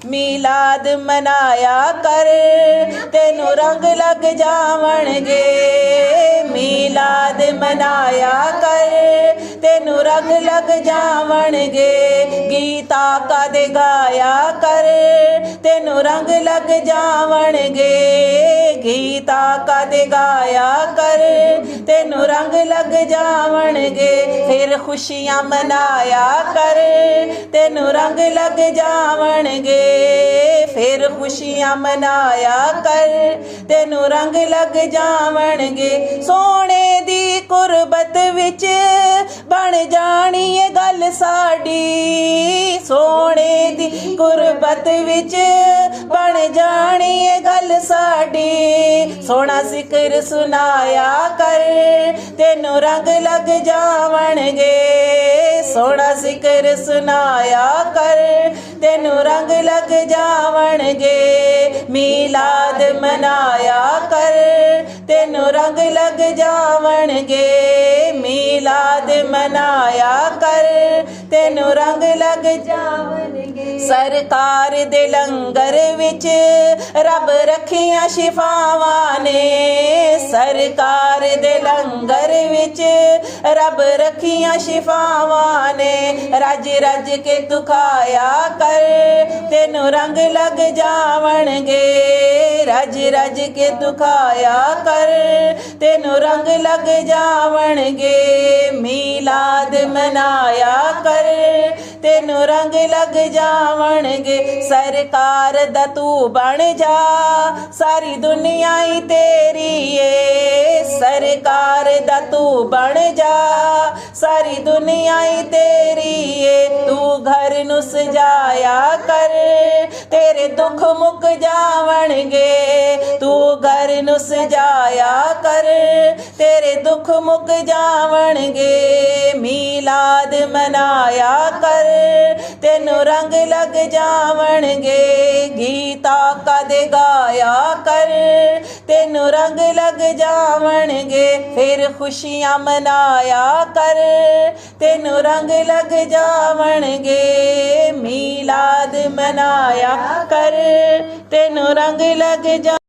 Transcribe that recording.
मीलाद मनाया कर तेनू रंग लग जावणगे। मीलाद मनाया कर तेनू रंग लग जावणगे। गीता कदे गाया कर तेनू रंग लग जावणगे। गीता कदे गाया कर तेनू रंग लग जावणगे। फिर खुशियां मनाया कर तेनू रंग लग जावणगे। फिर खुशियां मनाया कर तेनू रंग लग जावणगे। सोने दी कुर्बत विच बन जानी है गल साडी। सोने दी कुर्बत विच बन जानी है गल साडी। सोना जिक्र सुनाया कर तेनू रंग लग जावणगे। सोना जिक्र सुनाया कर तेनू रंग लग जावणगे। मीलाद मनाया कर तेनू रंग लग जावणगे। मीलाद मनाया कर तेनू रंग लग जावणगे। सरकार दे लंगर विच रब रखियां शिफावां ने। सरकार दे लंगर विच रब रखियां शिफावां ने। रज रज के तू खाया कर तेनू रंग लग जावणगे। रज रज के तू खाया कर तेनू रंग लग जावणगे। मीलाद मनाया कर तेनू रंग लग जावणगे। सरकार दा तू बन जा सारी दुनिया ही तेरी है। सरकार दा तू बन जा सारी दुनिया ही तेरी है। तू घर नू सजाया कर तेरे दुख मुक जावणगे। तू घर नू सजाया कर तेरे दुख मुक जावणगे। मीलाद मनाया कर तेनू रंग लग जावणगे। गीता कदे गाया कर तेनू रंग लग जावणगे। फिर खुशियां मनाया कर तेनू रंग लग जावणगे। मीलाद मनाया कर तेनू रंग लग जा